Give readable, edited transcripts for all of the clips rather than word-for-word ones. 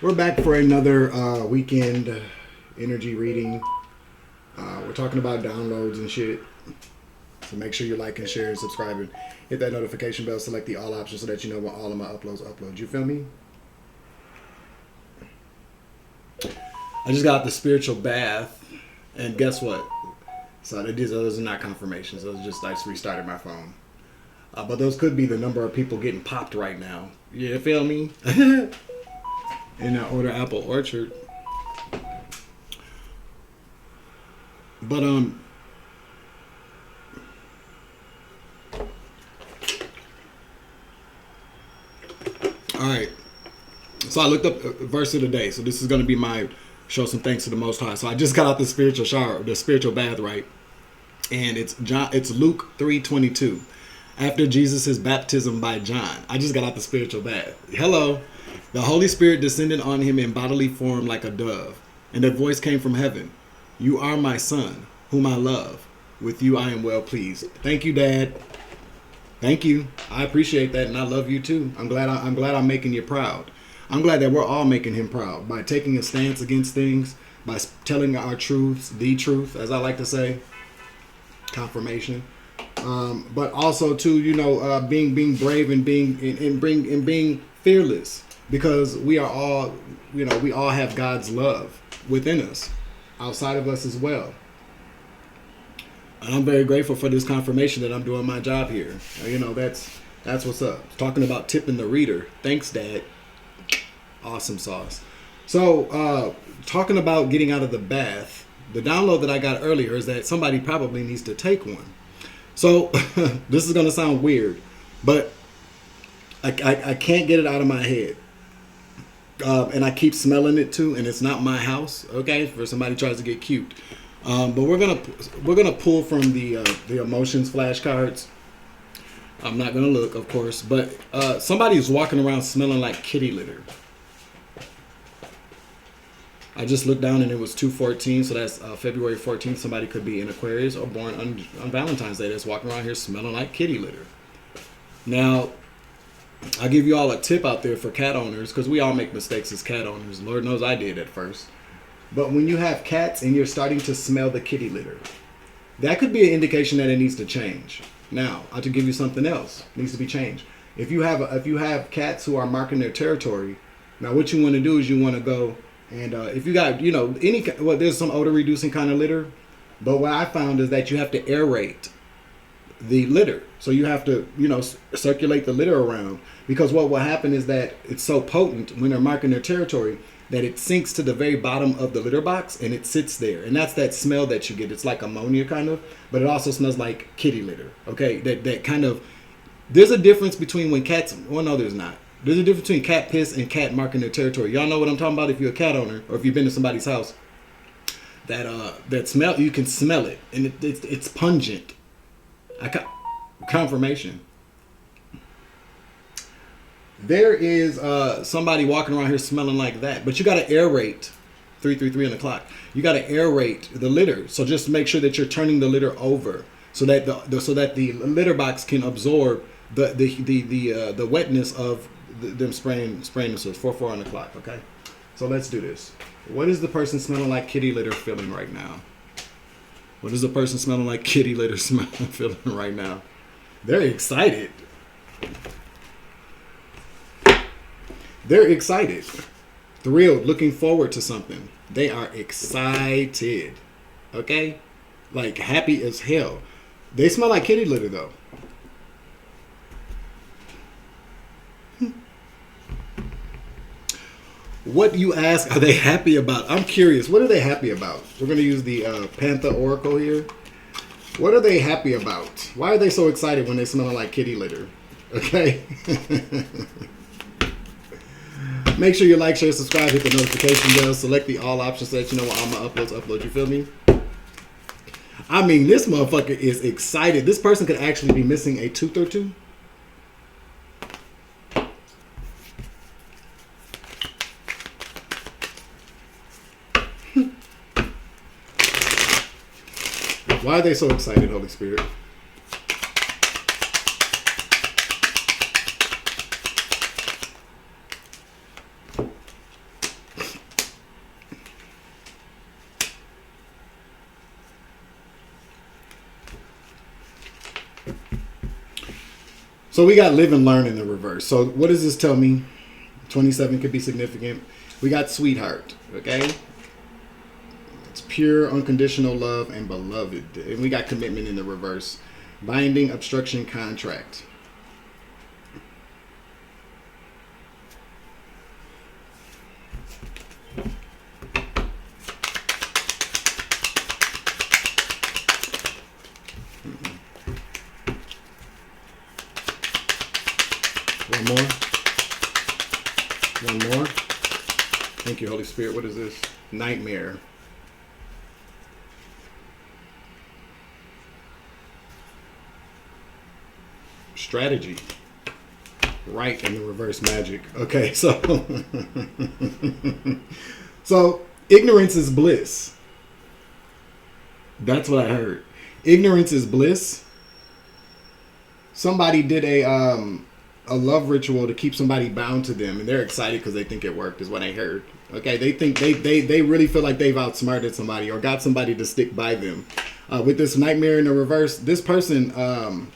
We're back for another weekend energy reading. We're talking about downloads and shit. So make sure you like and share and subscribe and hit that notification bell. Select the all option so that you know when all of my uploads upload. You feel me? I just got the spiritual bath, and guess what? So those are not confirmations. Those are just, I just restarted my phone. But those could be the number of people getting popped right now. You feel me? In that order apple orchard. But alright. So I looked up verse of the day. So this is gonna be my show some thanks to the Most High. So I just got out the spiritual shower, the spiritual bath, right? And it's Luke 3:22. After Jesus' baptism by John. I just got out the spiritual bath. Hello. The Holy Spirit descended on him in bodily form like a dove, and a voice came from heaven. You are my son, whom I love. With you I am well pleased. Thank you, Dad. Thank you. I appreciate that, and I love you too. I'm glad I'm making you proud. I'm glad that we're all making him proud by taking a stance against things, by telling our truths, the truth, as I like to say. Confirmation. But also too, being brave and being fearless, because we are all, we all have God's love within us, outside of us as well. And I'm very grateful for this confirmation that I'm doing my job here. That's what's up. Talking about tipping the reader. Thanks, Dad. Awesome sauce. So, talking about getting out of the bath, the download that I got earlier is that somebody probably needs to take one. So, this is going to sound weird, but I can't get it out of my head. And I keep smelling it too, and it's not my house, okay, for somebody tries to get cute. But we're gonna pull from the emotions flashcards. I'm not gonna look, of course, but somebody's walking around smelling like kitty litter. I just looked down and it was 2/14, so that's February 14th. Somebody could be in Aquarius or born on Valentine's Day that's walking around here smelling like kitty litter. Now, I'll give you all a tip out there for cat owners, because we all make mistakes as cat owners. Lord knows I did at first. But when you have cats and you're starting to smell the kitty litter, that could be an indication that it needs to change. Now, I'll give you something else. It needs to be changed. If you have cats who are marking their territory, now what you want to do is you want to go and if you got there's some odor reducing kind of litter, but what I found is that you have to aerate the litter. So you have to, circulate the litter around, because what will happen is that it's so potent when they're marking their territory that it sinks to the very bottom of the litter box and it sits there. And that's that smell that you get. It's like ammonia kind of, but it also smells like kitty litter. Okay. That kind of, there's a difference between when cats, well, no, there's not. There's a difference between cat piss and cat marking their territory. Y'all know what I'm talking about if you're a cat owner or if you've been to somebody's house. That smell, you can smell it, and it's pungent. Confirmation. There is somebody walking around here smelling like that, but you got to aerate 333 on the clock. You got to aerate the litter, so just make sure that you're turning the litter over so that the litter box can absorb the wetness of them spraying this. 4:04 on the clock. Okay, so let's do this. What is the person smelling like kitty litter feeling right now? What is the person smelling like kitty litter feeling right now? They're excited. They're excited. Thrilled, looking forward to something. They are excited. Okay? Like happy as hell. They smell like kitty litter though. What you ask, are they happy about? I'm curious. What are they happy about? We're going to use the Panther Oracle here. What are they happy about? Why are they so excited when they smell like kitty litter? Okay? Make sure you like, share, subscribe, hit the notification bell, select the all options so that you know when all my uploads upload. You feel me? I mean, this motherfucker is excited. This person could actually be missing a tooth or two. Why are they so excited, Holy Spirit? So we got live and learn in the reverse. So what does this tell me? 27 could be significant. We got sweetheart, okay? It's pure, unconditional love and beloved. And we got commitment in the reverse. Binding, obstruction, contract. One more. One more. Thank you, Holy Spirit. What is this? Nightmare. Strategy. Right in the reverse magic. Okay, so so ignorance is bliss. That's what I heard. Ignorance is bliss. Somebody did a love ritual to keep somebody bound to them, and they're excited because they think it worked, is what I heard. Okay, they think they really feel like they've outsmarted somebody or got somebody to stick by them. With this nightmare in the reverse, this person,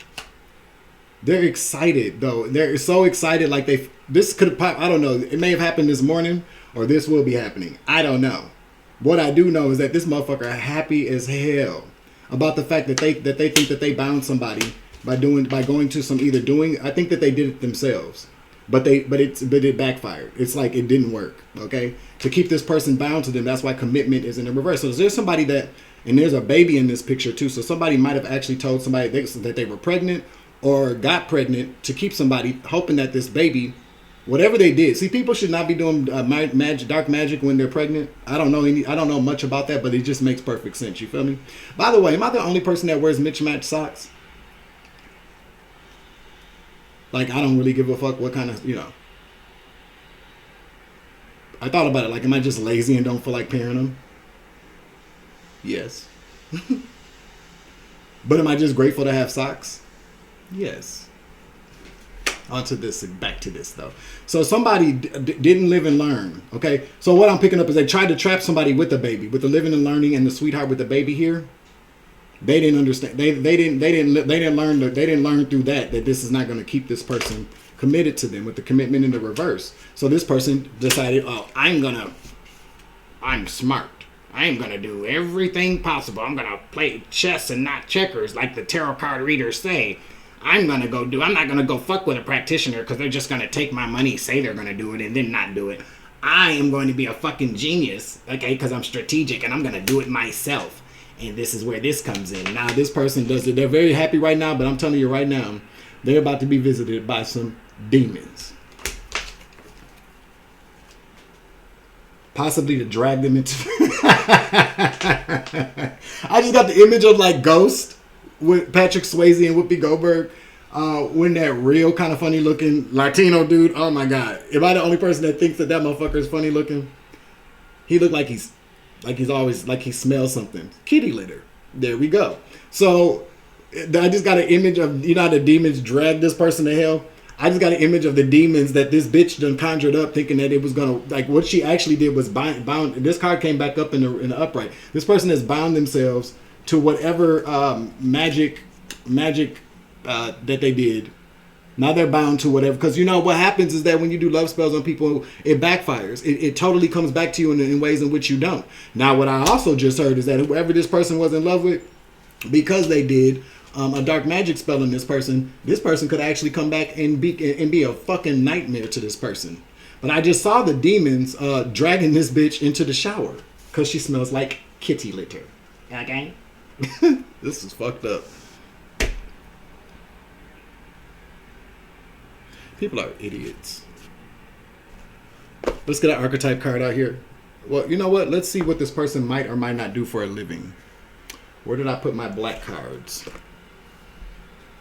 they're excited though. They're so excited, like this could have popped. I don't know. It may have happened this morning, or this will be happening. I don't know. What I do know is that this motherfucker happy as hell about the fact that they think that they bound somebody by going to some I think that they did it themselves, but it backfired. It's like it didn't work. Okay, to keep this person bound to them, that's why commitment is in the reverse. So there's somebody that, and there's a baby in this picture too. So somebody might have actually told somebody that they were pregnant or got pregnant to keep somebody, hoping that this baby, whatever they did. See, people should not be doing dark magic when they're pregnant. I don't know much about that, but it just makes perfect sense. You feel me? By the way, am I the only person that wears mismatched socks? Like, I don't really give a fuck what kind of, I thought about it. Like, am I just lazy and don't feel like pairing them? Yes. But am I just grateful to have socks? Yes. Back to this though. So somebody didn't live and learn. Okay. So what I'm picking up is they tried to trap somebody with the baby, with the living and learning and the sweetheart with the baby here. They didn't understand. They didn't learn through that this is not going to keep this person committed to them, with the commitment in the reverse. So this person decided, oh, I'm smart. I'm going to do everything possible. I'm going to play chess and not checkers, like the tarot card readers say. I'm not going to go fuck with a practitioner because they're just going to take my money, say they're going to do it, and then not do it. I am going to be a fucking genius, okay, because I'm strategic, and I'm going to do it myself. And this is where this comes in. Now, this person does it. They're very happy right now, but I'm telling you right now, they're about to be visited by some demons. Possibly to drag them into... I just got the image of, like, Ghost with Patrick Swayze and Whoopi Goldberg. When that real kind of funny looking Latino dude, oh my God. Am I the only person that thinks that motherfucker is funny looking? He looked like he's always, like he smells something. Kitty litter. There we go. So I just got an image of, how the demons drag this person to hell? I just got an image of the demons that this bitch done conjured up, thinking that it was gonna, like, what she actually did was bound. This card came back up in the upright. This person has bound themselves to whatever magic that they did. Now they're bound to whatever, because what happens is that when you do love spells on people, it backfires. It totally comes back to you in ways in which you don't. Now, what I also just heard is that whoever this person was in love with, because they did a dark magic spell on this person could actually come back and be a fucking nightmare to this person. But I just saw the demons dragging this bitch into the shower because she smells like kitty litter. Okay? This is fucked up. People are idiots. Let's get an archetype card out here. Well, you know what? Let's see what this person might or might not do for a living. Where did I put my black cards?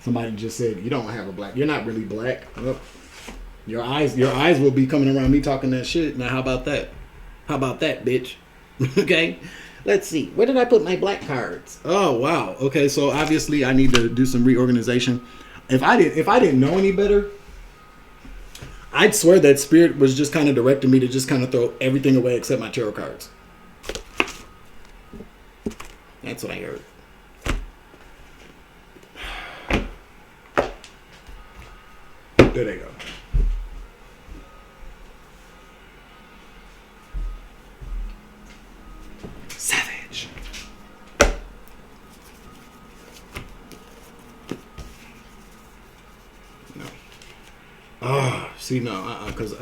Somebody just said, you don't have a black. You're not really black. Well, your eyes will be coming around me talking that shit. Now, how about that? How about that, bitch? Okay? Let's see. Where did I put my black cards? Oh, wow. Okay, so obviously I need to do some reorganization. If I didn't know any better, I'd swear that Spirit was just kind of directing me to just kind of throw everything away except my tarot cards. That's what I heard. There they go. Savage. No. Oh, see, no, because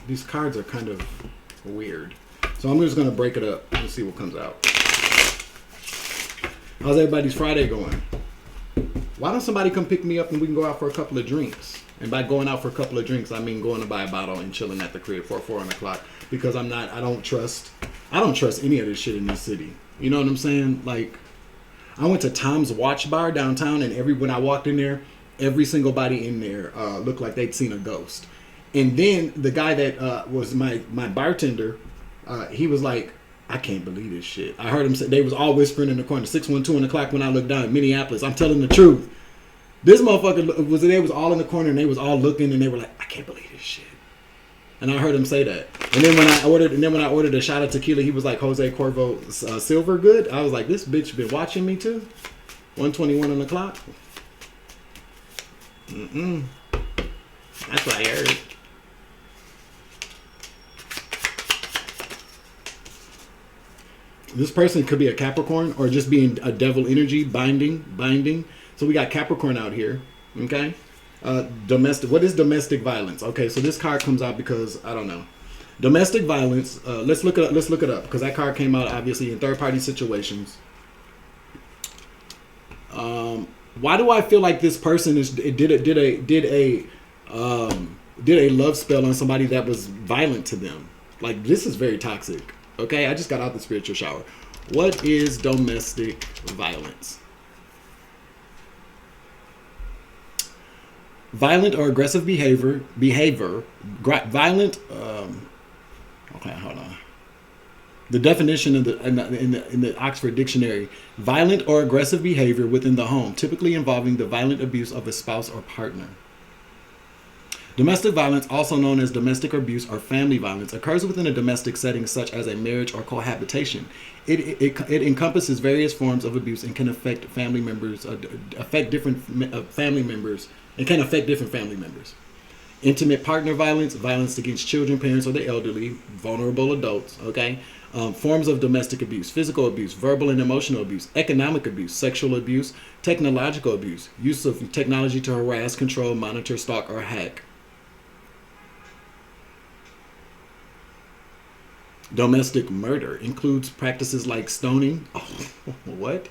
these cards are kind of weird. So I'm just going to break it up and see what comes out. How's everybody's Friday going? Why don't somebody come pick me up and we can go out for a couple of drinks? And by going out for a couple of drinks, I mean going to buy a bottle and chilling at the crib for 4 o'clock. Because I don't trust any of this shit in this city. You know what I'm saying? Like, I went to Tom's Watch Bar downtown, and when I walked in there, every single body in there looked like they'd seen a ghost. And then the guy that was my bartender, he was like, I can't believe this shit. I heard him say, they was all whispering in the corner, 612 o'clock when I looked down in Minneapolis. I'm telling the truth. This motherfucker they was all in the corner and they was all looking and they were like, I can't believe this shit. And I heard him say that. And then when I ordered a shot of tequila, he was like, Jose Cuervo Silver good? I was like, this bitch been watching me too? 121 on the clock? That's what I heard. This person could be a Capricorn or just being a devil energy, binding. So we got Capricorn out here, okay? Domestic. What is domestic violence? Okay, so this card comes out because I don't know. Domestic violence. Let's look it up. Let's look it up because that card came out obviously in third-party situations. Why do I feel like this person did a love spell on somebody that was violent to them? Like, this is very toxic. Okay, I just got out the spiritual shower. What is domestic violence? Violent or aggressive behavior. Violent. Okay, hold on. The definition in the Oxford Dictionary: violent or aggressive behavior within the home, typically involving the violent abuse of a spouse or partner. Domestic violence, also known as domestic abuse or family violence, occurs within a domestic setting such as a marriage or cohabitation. It encompasses various forms of abuse and can affect family members, and can affect different family members. Intimate partner violence, violence against children, parents, or the elderly, vulnerable adults, okay? Forms of domestic abuse: physical abuse, verbal and emotional abuse, economic abuse, sexual abuse, technological abuse, use of technology to harass, control, monitor, stalk, or hack. Domestic murder includes practices like stoning, what?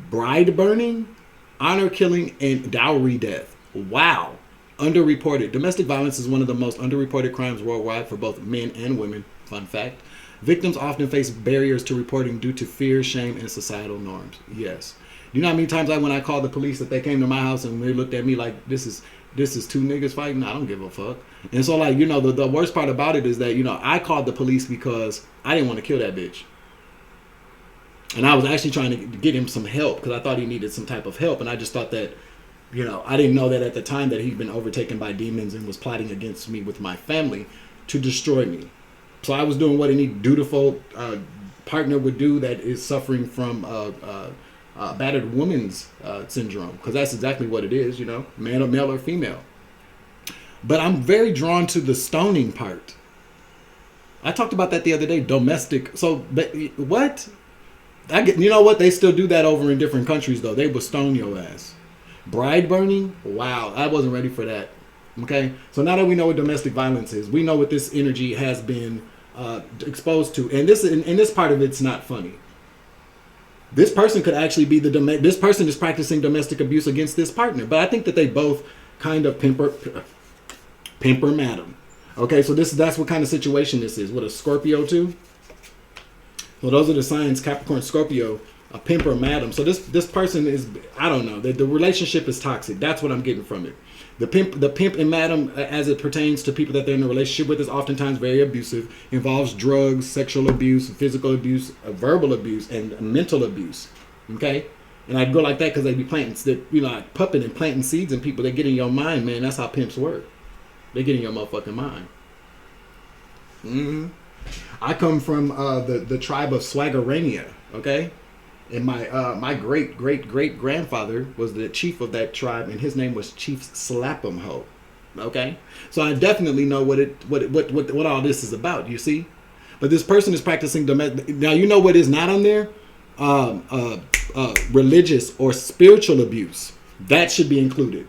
Bride burning, honor killing, and dowry death. Wow. Underreported. Domestic violence is one of the most underreported crimes worldwide for both men and women. Fun fact. Victims often face barriers to reporting due to fear, shame, and societal norms. Yes. You know how many times when I called the police that they came to my house and they looked at me like, this is two niggas fighting? I don't give a fuck. And so, like, you know, the worst part about it is that, you know, I called the police because I didn't want to kill that bitch. And I was actually trying to get him some help because I thought he needed some type of help. And I just thought that, you know, I didn't know that at the time that he'd been overtaken by demons and was plotting against me with my family to destroy me. So I was doing what any dutiful partner would do that is suffering from battered woman's syndrome, because that's exactly what it is, you know, male or female. But I'm very drawn to the stoning part. I talked about that the other day. Domestic. So, but what? You know what? They still do that over in different countries, though. They will stone your ass. Bride burning? Wow, I wasn't ready for that. Okay, so now that we know what domestic violence is, we know what this energy has been exposed to, and this part of it's not funny. This person could actually be this person is practicing domestic abuse against this partner, but I think that they both kind of pimper madam. Okay, so that's what kind of situation this is. With a Scorpio too. Well, those are the signs: Capricorn, Scorpio, a pimper madam. So this person is, I don't know. The relationship is toxic. That's what I'm getting from it. The pimp and madam, as it pertains to people that they're in a relationship with, is oftentimes very abusive. Involves drugs, sexual abuse, physical abuse, verbal abuse, and mental abuse. Okay, and I'd go like that because they be planting, like puppet and planting seeds in people. They get in your mind, man. That's how pimps work. They get in your motherfucking mind. I come from the tribe of Swaggerania. Okay. And my great grandfather was the chief of that tribe, and his name was Chief Slap'em Ho. Okay, so I definitely know what all this is about. You see, but this person is practicing domestic. Now you know what is not on there, religious or spiritual abuse. That should be included.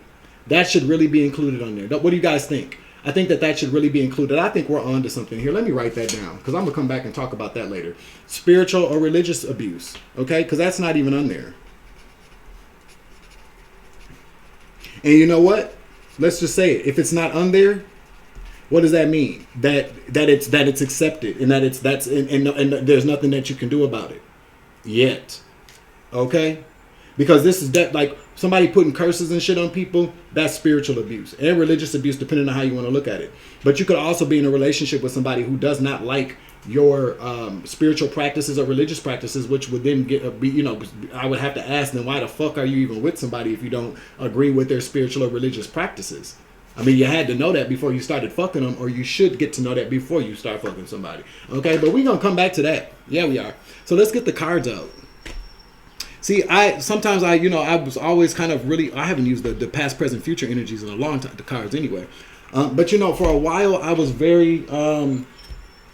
That should really be included on there. What do you guys think? I think that should really be included. I think we're on to something here. Let me write that down because I'm gonna come back and talk about that later. Spiritual or religious abuse, okay? Because that's not even on there. And you know what? Let's just say it. If it's not on there, what does that mean? That it's accepted and and there's nothing that you can do about it yet. Okay? Because this is that, like somebody putting curses and shit on people, that's spiritual abuse and religious abuse, depending on how you want to look at it. But you could also be in a relationship with somebody who does not like your spiritual practices or religious practices, which would then I would have to ask them, why the fuck are you even with somebody if you don't agree with their spiritual or religious practices? I mean, you had to know that before you started fucking them, or you should get to know that before you start fucking somebody. Okay, but we're gonna come back to that. Yeah, we are. So let's get the cards out. See, I was always kind of really, I haven't used the past, present, future energies in a long time, the cards anyway. But for a while I was very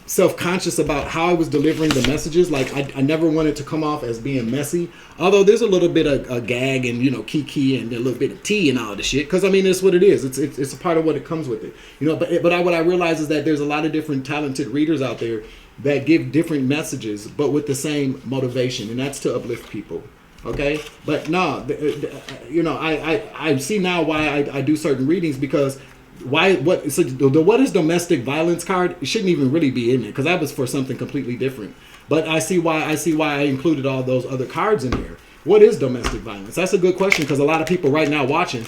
self-conscious about how I was delivering the messages. Like I never wanted to come off as being messy, although there's a little bit of a gag and kiki and a little bit of tea and all the shit, because I mean it's what it is. It's a part of what it comes with it, but what I realize is that there's a lot of different talented readers out there that give different messages but with the same motivation, and that's to uplift people. Okay, but no, I see now why I do certain readings, because what is domestic violence card, it shouldn't even really be in there, because that was for something completely different. But I see why I included all those other cards in there. What is domestic violence? That's a good question, because a lot of people right now watching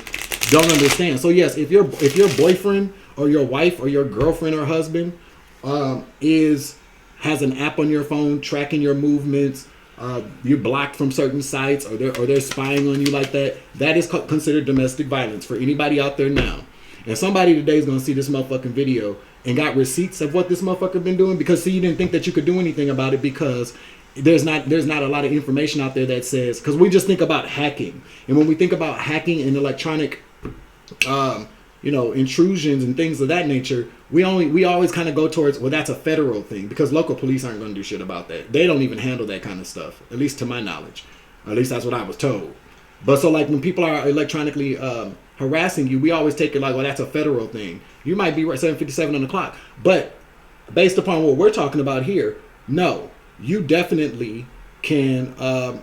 don't understand. So yes, if your boyfriend or your wife or your girlfriend or husband has an app on your phone tracking your movements, you're blocked from certain sites, or they're spying on you like that, that is considered domestic violence for anybody out there now. And somebody today is going to see this motherfucking video and got receipts of what this motherfucker been doing, because you didn't think that you could do anything about it, because there's not a lot of information out there that says, because we just think about hacking, and when we think about hacking and electronic intrusions and things of that nature, we always kind of go towards, well, that's a federal thing, because local police aren't going to do shit about that. They don't even handle that kind of stuff, at least to my knowledge. At least that's what I was told. But so like when people are electronically harassing you, we always take it like, well, that's a federal thing. You might be right, 7:57 on the clock. But based upon what we're talking about here, no, you definitely can call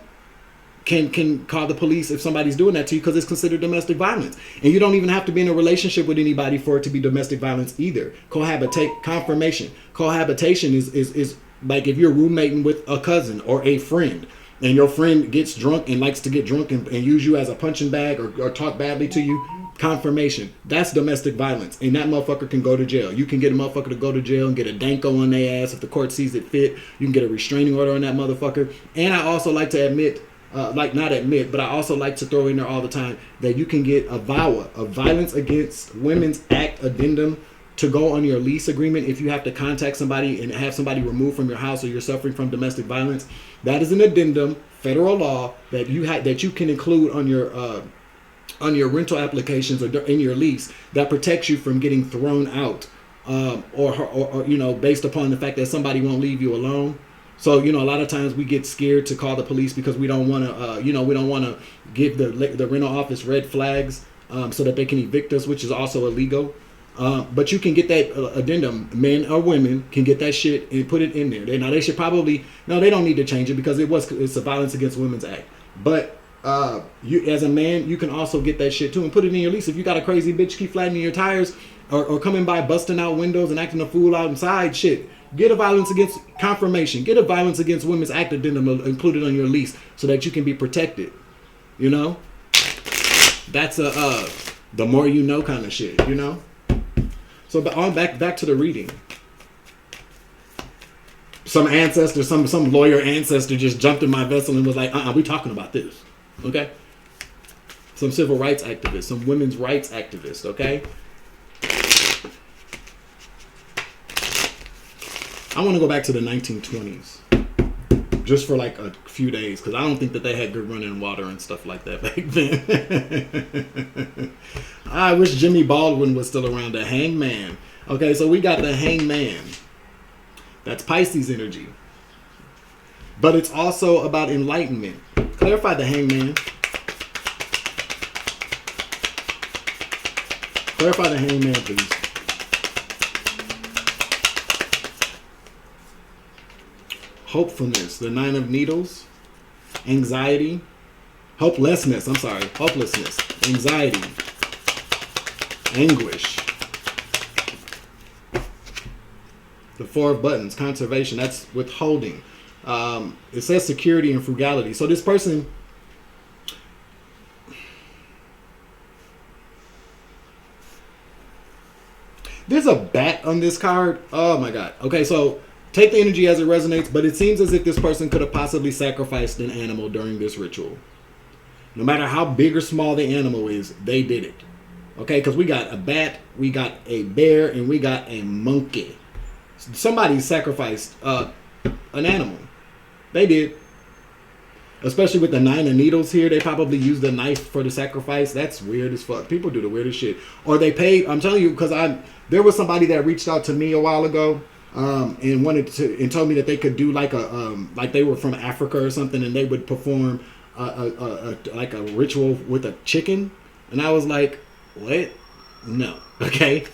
the police if somebody's doing that to you, because it's considered domestic violence. And you don't even have to be in a relationship with anybody for it to be domestic violence either. Cohabitation is like if you're roommating with a cousin or a friend, and your friend gets drunk and likes to get drunk and use you as a punching bag or talk badly to you, confirmation, that's domestic violence, and that motherfucker can go to jail. You can get a motherfucker to go to jail and get a danko on their ass if the court sees it fit. You can get a restraining order on that motherfucker. And I also like to but I also like to throw in there all the time that you can get a VAWA, a Violence Against Women's Act addendum, to go on your lease agreement if you have to contact somebody and have somebody removed from your house, or you're suffering from domestic violence. That is an addendum, federal law, that you can include on your rental applications or in your lease, that protects you from getting thrown out, or based upon the fact that somebody won't leave you alone. So, a lot of times we get scared to call the police because we don't want to, give the rental office red flags so that they can evict us, which is also illegal. But you can get that addendum. Men or women can get that shit and put it in there. They should probably, they don't need to change it, because it's a Violence Against Women's Act. But you, as a man, you can also get that shit too and put it in your lease. If you got a crazy bitch keep flattening your tires or coming by busting out windows and acting a fool outside, shit, get a Violence Against confirmation. Get a Violence Against Women's Act addendum included on your lease so that you can be protected. That's the more you know kind of shit. So, but on back to the reading. Some ancestor, some lawyer ancestor just jumped in my vessel and was like, we talking about this, okay? Some civil rights activist, some women's rights activist, okay? I want to go back to the 1920s. just for like a few days, because I don't think that they had good running water and stuff like that back then. I wish Jimmy Baldwin was still around. The Hangman. Okay, so we got the Hangman. That's Pisces energy. But it's also about enlightenment. Clarify the Hangman. Clarify the Hangman, please. Hopefulness, the Nine of Needles, anxiety, hopelessness, hopelessness, anxiety, anguish. The Four of Buttons, conservation, that's withholding. It says security and frugality. So this person, there's a bat on this card. Oh my God. Okay, so take the energy as it resonates, but it seems as if this person could have possibly sacrificed an animal during this ritual. No matter how big or small the animal is, they did it. Okay, because we got a bat, we got a bear, and we got a monkey. Somebody sacrificed an animal. They did. Especially with the Nine of Needles here, they probably used a knife for the sacrifice. That's weird as fuck. People do the weirdest shit. Or they paid, I'm telling you, because there was somebody that reached out to me a while ago. And told me that they could do like like they were from Africa or something, and they would perform like a ritual with a chicken, and I was like, what? No. Okay.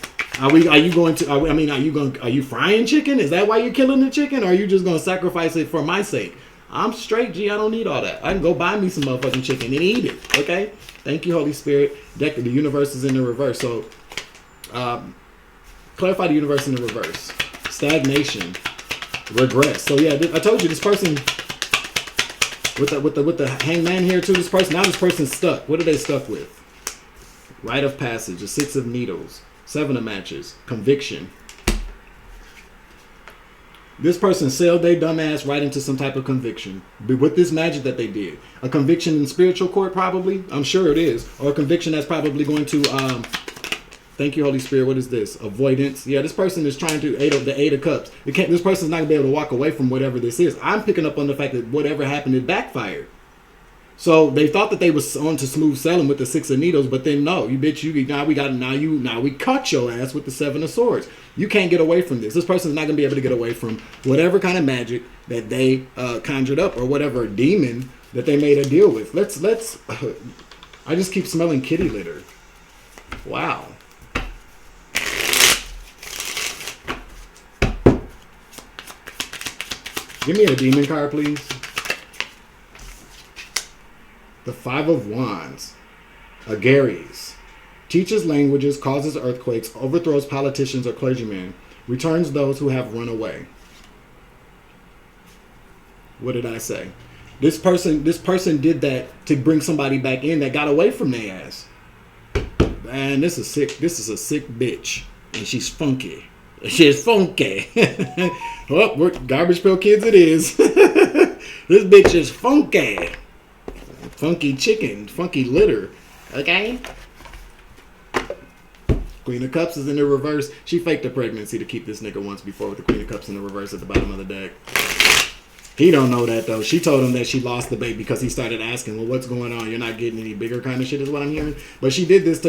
Are you frying chicken? Is that why you're killing the chicken, or are you just gonna sacrifice it for my sake? I'm straight, G. I don't need all that. I can go buy me some motherfucking chicken and eat it. Okay. Thank you, Holy Spirit. The universe is in the reverse. So, clarify the universe in the reverse. Stagnation, regress. So yeah, I told you this person with the Hangman here too. This person's stuck. What are they stuck with? Rite of passage, the Six of Needles, Seven of Matches, conviction. This person sailed their dumb ass right into some type of conviction with this magic that they did. A conviction in spiritual court, probably. I'm sure it is, or a conviction that's probably going to. Thank you, Holy Spirit. What is this? Avoidance. Yeah, this person is trying to the Eight of Cups. This person's not gonna be able to walk away from whatever this is. I'm picking up on the fact that whatever happened, it backfired. So they thought that they was on to smooth sailing with the Six of Needles, but then no, we caught your ass with the Seven of Swords. You can't get away from this. This person's not gonna be able to get away from whatever kind of magic that they conjured up, or whatever demon that they made a deal with. Let's. I just keep smelling kitty litter. Wow. Give me a demon card, please. The Five of Wands. Agares. Teaches languages, causes earthquakes, overthrows politicians or clergymen, returns those who have run away. What did I say? This person did that to bring somebody back in that got away from their ass. Man, this is a sick bitch. And she's funky. She's funky. Oh, we're Garbage Pail Kids it is. This bitch is funky. Funky chicken. Funky litter. Okay? Queen of Cups is in the reverse. She faked a pregnancy to keep this nigga once before with the Queen of Cups in the reverse at the bottom of the deck. He don't know that though. She told him that she lost the baby because he started asking, well, what's going on? You're not getting any bigger kind of shit is what I'm hearing. But she did this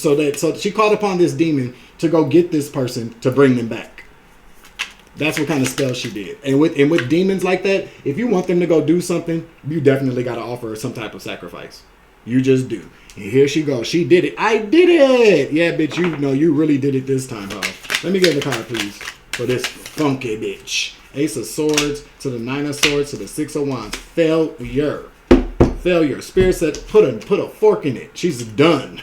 so she called upon this demon to go get this person to bring them back. That's what kind of spell she did. And with demons like that, if you want them to go do something, you definitely got to offer her some type of sacrifice. You just do. And here she goes. She did it. I did it. Yeah, bitch, you really did it this time, huh? Let me get the card, please, for this funky bitch. Ace of Swords to the Nine of Swords to the Six of Wands. Failure. Spirit said, put a fork in it. She's done.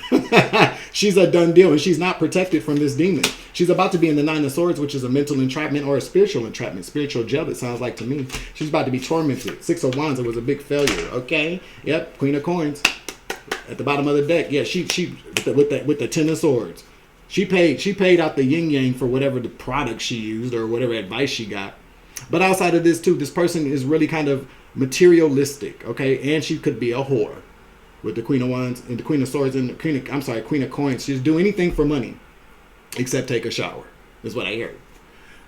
She's a done deal, and she's not protected from this demon. She's about to be in the Nine of Swords, which is a mental entrapment or a spiritual entrapment. Spiritual jail, it sounds like to me. She's about to be tormented. Six of Wands, it was a big failure. Okay? Yep, Queen of Coins. At the bottom of the deck. Yeah, she with the Ten of Swords. She paid out the yin yang for whatever the product she used or whatever advice she got. But outside of this too, this person is really kind of materialistic, okay? And she could be a whore with the Queen of Wands and the Queen of Swords and the Queen of Coins. She'll do anything for money except take a shower, is what I heard.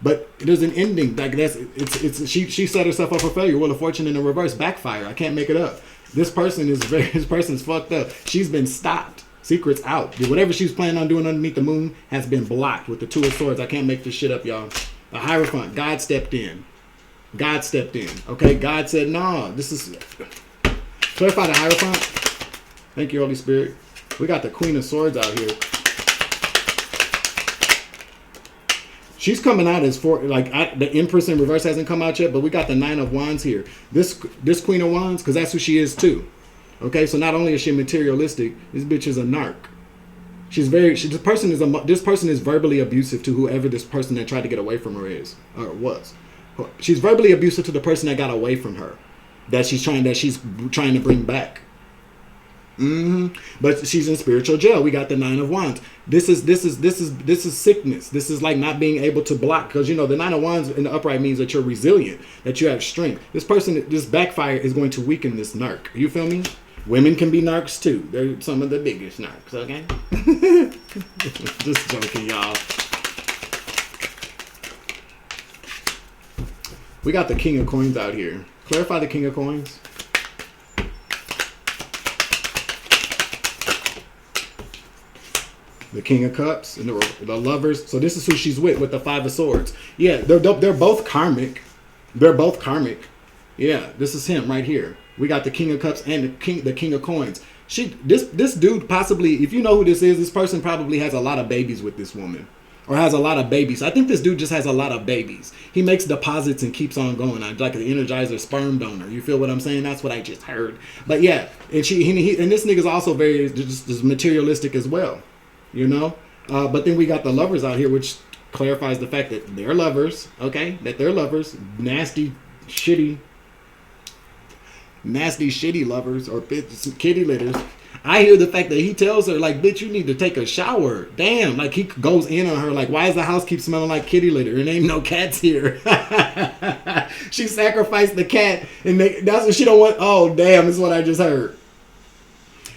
But there's an ending. Like she set herself up for failure. Wheel of Fortune in the reverse backfire. I can't make it up. This person's fucked up. She's been stopped. Secrets out. Whatever she's planning on doing underneath the moon has been blocked with the Two of Swords. I can't make this shit up, y'all. The Hierophant. God stepped in. God stepped in. Okay? God said, "No, this is..." Clarify the Hierophant. Thank you, Holy Spirit. We got the Queen of Swords out here. She's coming out as the Empress in reverse hasn't come out yet, but we got the Nine of Wands here. This Queen of Wands, because that's who she is too. Okay, so not only is she materialistic, this bitch is a narc. This person is verbally abusive to whoever this person that tried to get away from her is or was. She's verbally abusive to the person that got away from her, that she's trying to bring back. But she's in spiritual jail. We got the Nine of Wands. This is sickness. This is like not being able to block, because the Nine of Wands in the upright means that you're resilient, that you have strength. This backfire is going to weaken this narc. You feel me? Women can be narcs too. They're some of the biggest narcs. Okay. Just joking, y'all. We got the King of Coins out here. Clarify the King of Coins. The King of Cups and the Lovers. So this is who she's with the Five of Swords. Yeah, they're both karmic. They're both karmic. Yeah, this is him right here. We got the King of Cups and the King of Coins. This dude possibly, if you know who this is, this person probably has a lot of babies with this woman. Or has a lot of babies. I think this dude just has a lot of babies. He makes deposits and keeps on going. Like an Energizer sperm donor. You feel what I'm saying? That's what I just heard. But yeah, and this nigga's also very just materialistic as well. But then we got the Lovers out here, which clarifies the fact that they're lovers. Okay, that they're lovers. Nasty, shitty lovers or kitty litters. I hear the fact that he tells her, like, bitch, you need to take a shower. Damn, like he goes in on her, like, why does the house keep smelling like kitty litter? There ain't no cats here. She sacrificed the cat, and that's what she don't want. Oh, damn, is what I just heard.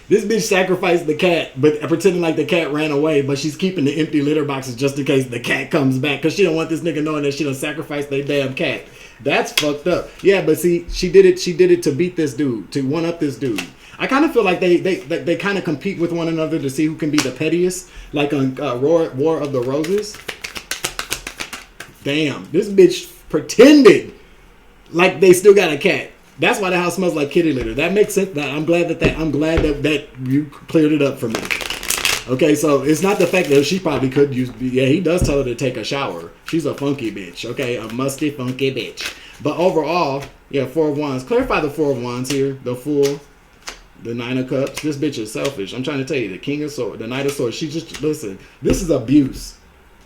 This bitch sacrificed the cat, but pretending like the cat ran away, but she's keeping the empty litter boxes just in case the cat comes back, because she don't want this nigga knowing that she done sacrificed their damn cat. That's fucked up. Yeah, but see, she did it to beat this dude, to one up this dude. I kind of feel like they kind of compete with one another to see who can be the pettiest, like on War of the Roses. Damn, this bitch pretended like they still got a cat. That's why the house smells like kitty litter. That makes sense. I'm glad that you cleared it up for me. Okay, so it's not the fact that she probably could use. Yeah, he does tell her to take a shower. She's a funky bitch. Okay, a musty funky bitch. But overall, yeah, Four of Wands. Clarify the Four of Wands here. The Fool. The Nine of Cups. This bitch is selfish. I'm trying to tell you. The King of Swords. The Knight of Swords. Listen. This is abuse.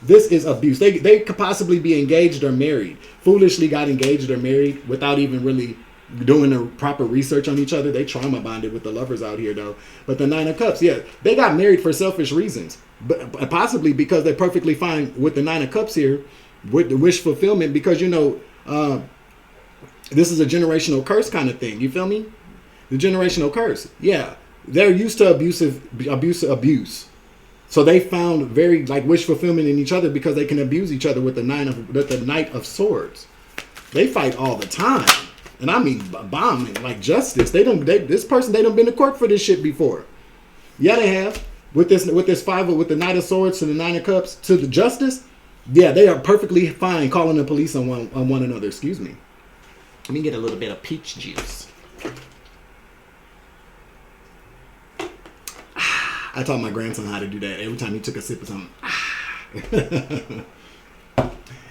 This is abuse. They could possibly be engaged or married. Foolishly got engaged or married without even really doing the proper research on each other. They trauma bonded with the Lovers out here though. But the Nine of Cups, yeah, they got married for selfish reasons. But possibly because they're perfectly fine with the Nine of Cups here, with the wish fulfillment, because this is a generational curse kind of thing. You feel me? The generational curse. Yeah. They're used to abuse. So they found very wish fulfillment in each other because they can abuse each other with the Knight of Swords. They fight all the time. And I mean bombing, like justice. This person done been to court for this shit before. Yeah, they have. With the Knight of Swords to the Nine of Cups to the justice. Yeah, they are perfectly fine calling the police on one another. Excuse me. Let me get a little bit of peach juice. I taught my grandson how to do that every time he took a sip of something.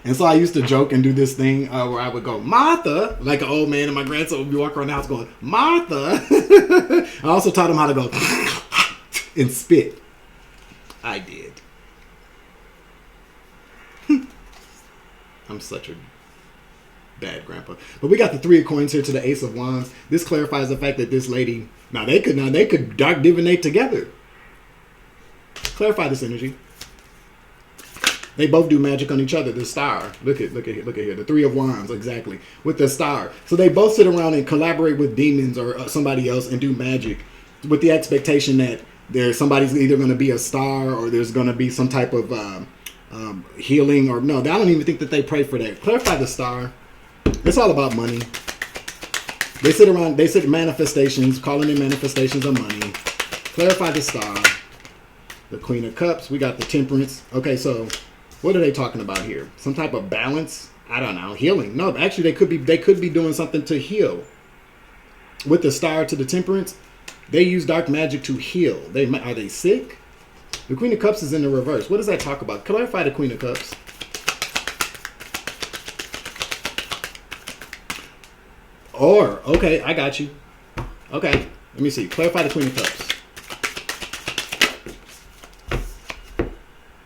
And so I used to joke and do this thing where I would go, Martha, like an old man, and my grandson would be walking around the house going, Martha. I also taught him how to go and spit. I did. I'm such a bad grandpa. But we got the Three of Coins here to the Ace of Wands. This clarifies the fact that this lady, they could dark divinate together. Clarify this energy. They both do magic on each other. The Star. Look at here. The Three of Wands, exactly. With the Star. So they both sit around and collaborate with demons or somebody else and do magic with the expectation that somebody's either going to be a star or there's going to be some type of healing, or no, I don't even think that they pray for that. Clarify the star. It's all about money. They sit manifestations, calling in manifestations of money. Clarify the star. The Queen of Cups. We got the Temperance. Okay, so what are they talking about here? Some type of balance? I don't know. Healing. No, actually they could be doing something to heal. With the star to the Temperance, they use dark magic to heal. Are they sick? The Queen of Cups is in the reverse. What does that talk about? Clarify the Queen of Cups. Or, okay, I got you. Okay, let me see. Clarify the Queen of Cups.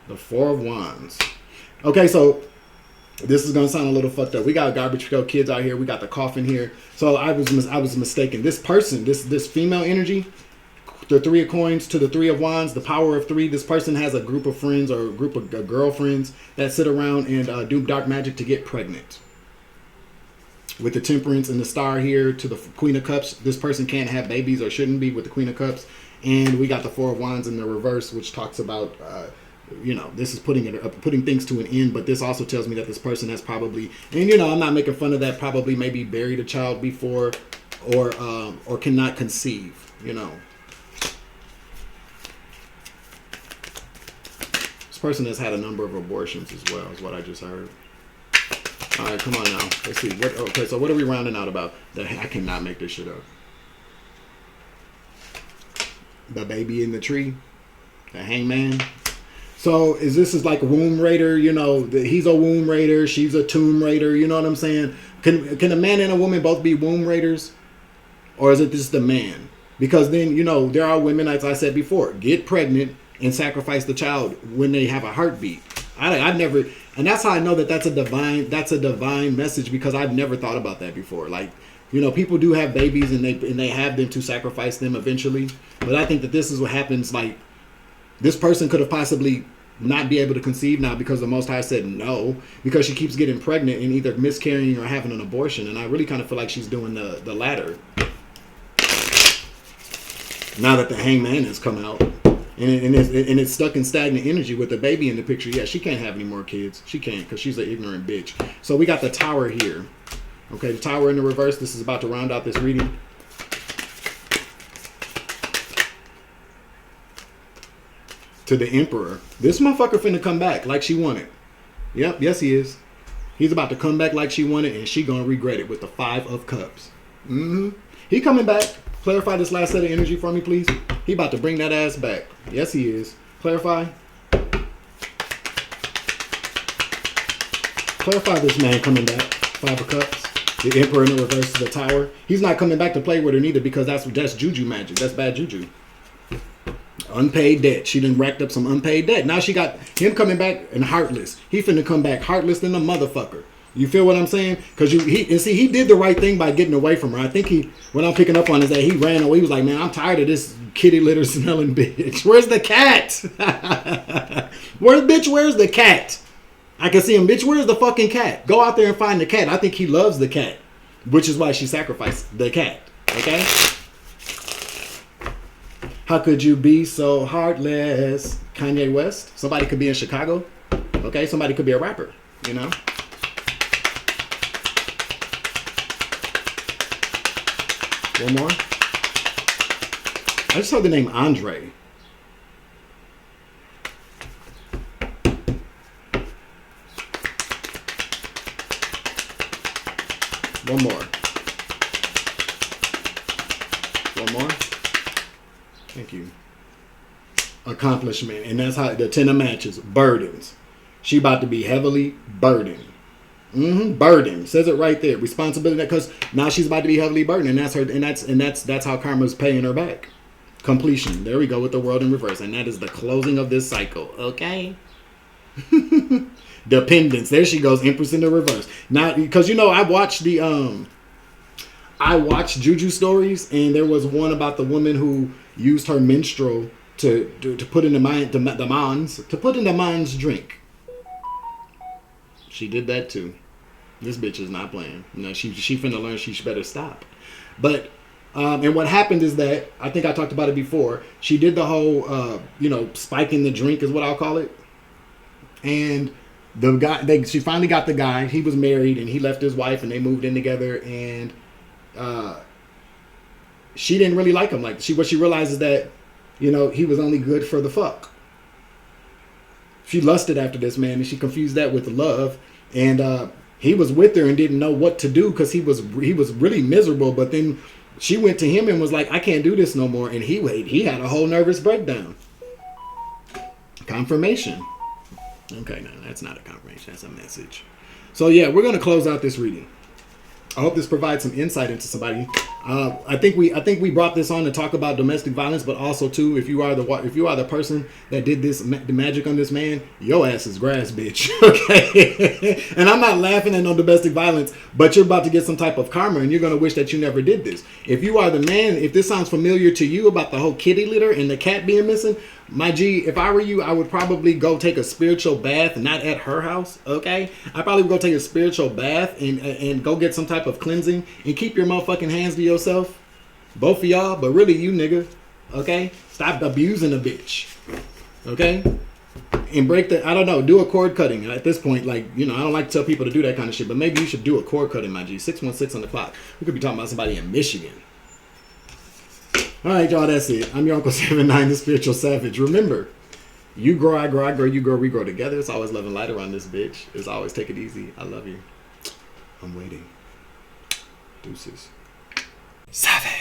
The Four of Wands. Okay, so this is gonna sound a little fucked up. We got garbage pail kids out here. We got the coffin here. So I was mistaken. This person, this female energy, the Three of Coins to the Three of Wands, the power of three. This person has a group of friends or a group of girlfriends that sit around and do dark magic to get pregnant. With the Temperance and the star here to the Queen of Cups, this person can't have babies or shouldn't be with the Queen of Cups. And we got the Four of Wands in the reverse, which talks about, this is putting things to an end. But this also tells me that this person has probably, and I'm not making fun of that, probably maybe buried a child before, or cannot conceive. This person has had a number of abortions as well, is what I just heard. All right, come on now. Let's see. Okay, so what are we rounding out about? I cannot make this shit up. The baby in the tree. The hangman. So is like a womb raider? He's a womb raider. She's a tomb raider. You know what I'm saying? Can a man and a woman both be womb raiders? Or is it just the man? Because then, there are women, as I said before, get pregnant and sacrifice the child when they have a heartbeat. I've never, and that's how I know that that's a divine message, because I've never thought about that before. Like, people do have babies and they have them to sacrifice them eventually. But I think that this is what happens. Like, this person could have possibly not be able to conceive now because the Most High said no, because she keeps getting pregnant and either miscarrying or having an abortion. And I really kind of feel like she's doing the latter. Now that the hangman has come out. And it's stuck in stagnant energy with the baby in the picture. Yeah, she can't have any more kids. She can't, because she's an ignorant bitch. So we got the Tower here. Okay, the Tower in the reverse. This is about to round out this reading. To the Emperor. This motherfucker finna come back like she wanted. Yep, yes he is. He's about to come back like she wanted, and she gonna regret it with the Five of Cups. He coming back. Clarify this last set of energy for me, please. He about to bring that ass back. Yes, he is. Clarify. Clarify this man coming back. Five of Cups. The Emperor in the reverse to the Tower. He's not coming back to play with her neither, because that's juju magic. That's bad juju. Unpaid debt. She done racked up some unpaid debt. Now she got him coming back and heartless. He finna come back heartless than a motherfucker. You feel what I'm saying? Because he did the right thing by getting away from her. I think what I'm picking up on is that he ran away. He was like, man, I'm tired of this kitty litter smelling bitch. Where's the cat? Where's the cat? I can see him, bitch, where's the fucking cat? Go out there and find the cat. I think he loves the cat, which is why she sacrificed the cat. Okay? How could you be so heartless? Kanye West. Somebody could be in Chicago. Okay? Somebody could be a rapper. One more. I just heard the name Andre. One more. Thank you. Accomplishment. And that's how the Ten of Matches. Burdens. She about to be heavily burdened. Burden. Says it right there. Responsibility, because now she's about to be heavily burdened, and that's her, and that's how karma's paying her back. Completion. There we go with the World in reverse, and that is the closing of this cycle. Okay. Dependence. There she goes. Empress in the reverse. Now, because I watched Juju stories, and there was one about the woman who used her menstrual to put in the man's drink. She did that too. This bitch is not playing. She finna learn she better stop. But and what happened is that, I think I talked about it before, she did the whole spike in the drink is what I'll call it. And she finally got the guy. He was married and he left his wife and they moved in together. And she didn't really like him. Like what she realized is that, you know, he was only good for the fuck. She lusted after this man and she confused that with love. And he was with her and didn't know what to do because he was really miserable. But then she went to him and was like, I can't do this no more. And he had a whole nervous breakdown. Confirmation. Okay, no, that's not a confirmation. That's a message. So yeah, we're going to close out this reading. I hope this provides some insight into somebody. I think we brought this on to talk about domestic violence, but also too, if you are the person that did the magic on this man, your ass is grass, bitch. Okay, and I'm not laughing at no domestic violence, but you're about to get some type of karma, and you're gonna wish that you never did this. If you are the man, if this sounds familiar to you about the whole kitty litter and the cat being missing, my G, if I were you, I would probably go take a spiritual bath, not at her house, okay? I'd probably go take a spiritual bath and go get some type of cleansing and keep your motherfucking hands to yourself. Both of y'all, but really you, nigga, okay? Stop abusing a bitch, okay? And I don't know, do a cord cutting. At this point, like, you know, I don't like to tell people to do that kind of shit, but maybe you should do a cord cutting, my G. 616 on the clock. We could be talking about somebody in Michigan. All right, y'all, that's it. I'm your Uncle 79, the Spiritual Savage. Remember, you grow, I grow, I grow, you grow, we grow together. It's always love and light around this bitch. It's always take it easy. I love you. I'm waiting. Deuces. Savage.